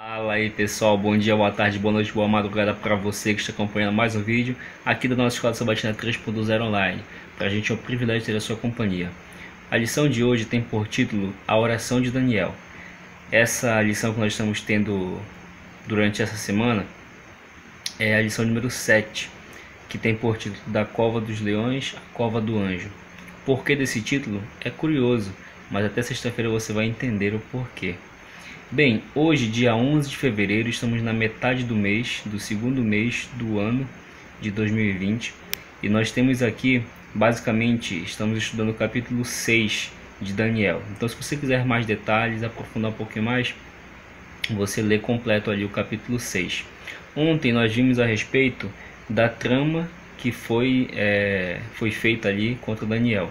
Fala aí pessoal, bom dia, boa tarde, boa noite, boa madrugada para você que está acompanhando mais um vídeo aqui da nossa Escola Sabatina 3.0 Online. Para a gente é um privilégio ter a sua companhia. A lição de hoje tem por título A Oração de Daniel. Essa lição que nós estamos tendo durante essa semana é a lição número 7, que tem por título Da Cova dos Leões à Cova do Anjo. O porquê desse título é curioso, mas até sexta-feira você vai entender o porquê. Bem, hoje, dia 11 de fevereiro, estamos na metade do mês, do segundo mês do ano de 2020. E nós temos aqui, basicamente, estamos estudando o capítulo 6 de Daniel. Então, se você quiser mais detalhes, aprofundar um pouquinho mais, você lê completo ali o capítulo 6. Ontem nós vimos a respeito da trama que foi feita ali contra Daniel.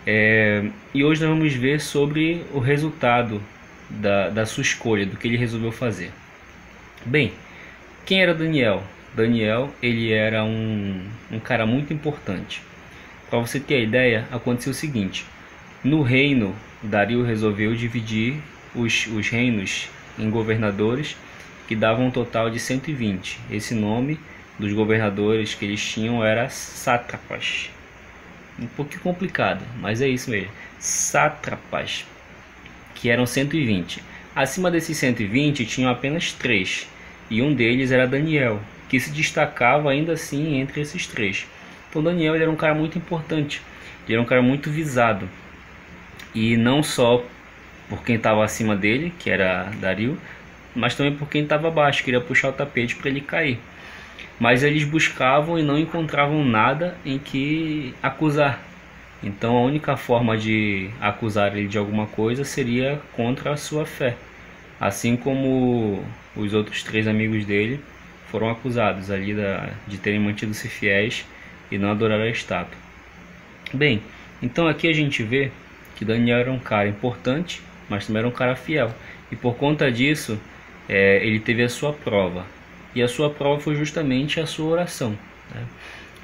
E hoje nós vamos ver sobre o resultado da sua escolha, do que ele resolveu fazer. Bem, quem era Daniel? Daniel, ele era um cara muito importante. Para você ter a ideia, aconteceu o seguinte: no reino, Dario resolveu dividir os reinos em governadores, que davam um total de 120. Esse nome dos governadores que eles tinham era sátrapas. Um pouquinho complicado, mas é isso mesmo, sátrapas, que eram 120. Acima desses 120 tinham apenas 3, e um deles era Daniel, que se destacava ainda assim entre esses 3. Então Daniel, ele era um cara muito importante, ele era um cara muito visado, e não só por quem estava acima dele, que era Dario, mas também por quem estava abaixo, queria puxar o tapete para ele cair. Mas eles buscavam e não encontravam nada em que acusar. Então a única forma de acusar ele de alguma coisa seria contra a sua fé. Assim como os outros 3 amigos dele foram acusados ali de terem mantido-se fiéis e não adorar a estátua. Bem, então aqui a gente vê que Daniel era um cara importante, mas também era um cara fiel. E por conta disso, ele teve a sua prova. E a sua prova foi justamente a sua oração, né?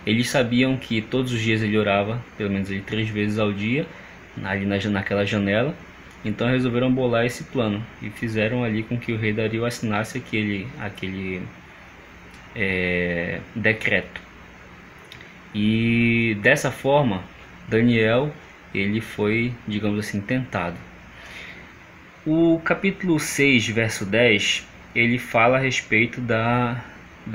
Eles sabiam que todos os dias ele orava, pelo menos 3 vezes ao dia, ali naquela janela. Então resolveram bolar esse plano e fizeram ali com que o rei Dario assinasse aquele decreto. E dessa forma, Daniel, ele foi, digamos assim, tentado. O capítulo 6, verso 10, ele fala a respeito da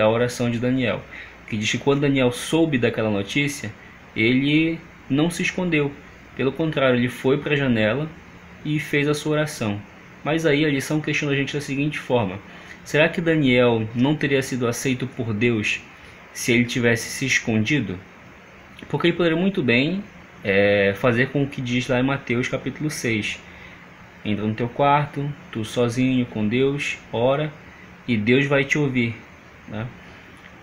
oração de Daniel, que diz que quando Daniel soube daquela notícia, ele não se escondeu. Pelo contrário, ele foi para a janela e fez a sua oração. Mas aí a lição questiona a gente da seguinte forma: será que Daniel não teria sido aceito por Deus se ele tivesse se escondido? Porque ele poderia muito bem fazer com o que diz lá em Mateus capítulo 6. Entra no teu quarto, tu sozinho com Deus, ora, e Deus vai te ouvir, né?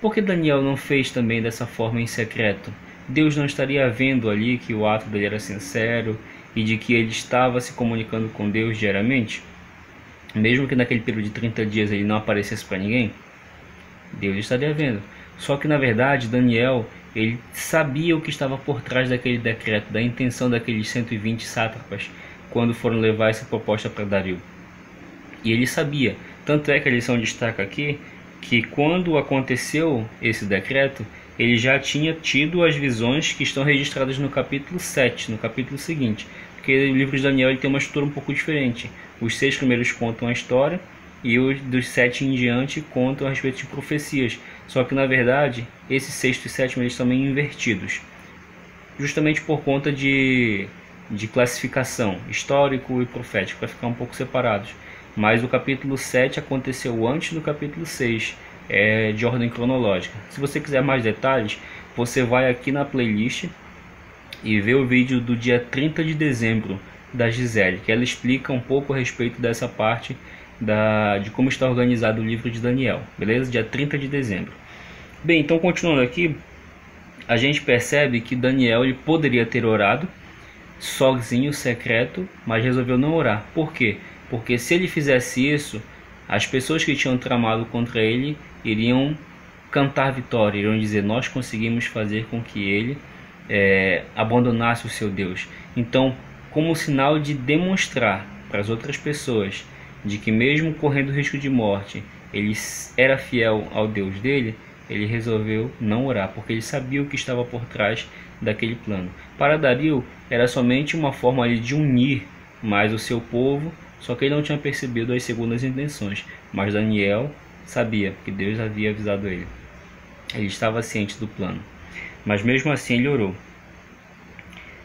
Por que Daniel não fez também dessa forma em secreto? Deus não estaria vendo ali que o ato dele era sincero e de que ele estava se comunicando com Deus diariamente? Mesmo que naquele período de 30 dias ele não aparecesse para ninguém, Deus estaria vendo. Só que na verdade Daniel, ele sabia o que estava por trás daquele decreto, da intenção daqueles 120 sátrapas quando foram levar essa proposta para Dario. E ele sabia, tanto é que a lição destaca aqui que quando aconteceu esse decreto, ele já tinha tido as visões que estão registradas no capítulo 7, no capítulo seguinte. Porque o livro de Daniel ele tem uma estrutura um pouco diferente. Os 6 primeiros contam a história e os dos 7 em diante contam a respeito de profecias. Só que na verdade, esses 6º e 7º eles estão meio invertidos, justamente por conta de classificação, histórico e profético, para ficar um pouco separados. Mas o capítulo 7 aconteceu antes do capítulo 6, de ordem cronológica. Se você quiser mais detalhes, você vai aqui na playlist e vê o vídeo do dia 30 de dezembro da Gisele, que ela explica um pouco a respeito dessa parte de como está organizado o livro de Daniel, beleza? Dia 30 de dezembro. Bem, então continuando aqui, a gente percebe que Daniel ele poderia ter orado sozinho, secreto, mas resolveu não orar. Por quê? Porque se ele fizesse isso, as pessoas que tinham tramado contra ele iriam cantar vitória, iriam dizer: nós conseguimos fazer com que ele abandonasse o seu Deus. Então, como sinal de demonstrar para as outras pessoas de que mesmo correndo risco de morte, ele era fiel ao Deus dele, ele resolveu não orar, porque ele sabia o que estava por trás daquele plano. Para Dario, era somente uma forma ali de unir mais o seu povo, só que ele não tinha percebido as segundas intenções. Mas Daniel sabia que Deus havia avisado ele. Ele estava ciente do plano. Mas mesmo assim ele orou.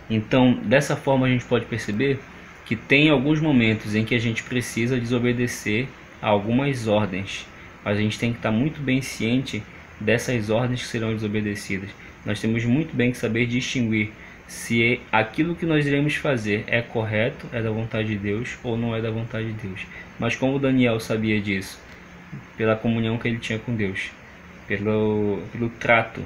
Então, dessa forma a gente pode perceber que tem alguns momentos em que a gente precisa desobedecer a algumas ordens, mas a gente tem que estar muito bem ciente dessas ordens que serão desobedecidas. Nós temos muito bem que saber distinguir se aquilo que nós iremos fazer é correto, é da vontade de Deus ou não é da vontade de Deus. Mas como Daniel sabia disso, pela comunhão que ele tinha com Deus, pelo trato,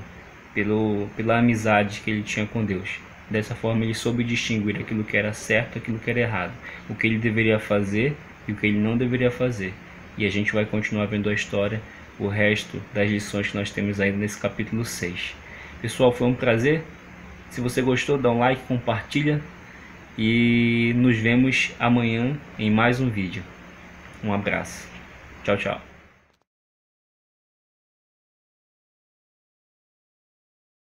pela amizade que ele tinha com Deus, dessa forma ele soube distinguir aquilo que era certo e aquilo que era errado, o que ele deveria fazer e o que ele não deveria fazer. E a gente vai continuar vendo a história, o resto das lições que nós temos ainda nesse capítulo 6. Pessoal, foi um prazer. Se você gostou, dá um like, compartilha e nos vemos amanhã em mais um vídeo. Um abraço. Tchau, tchau.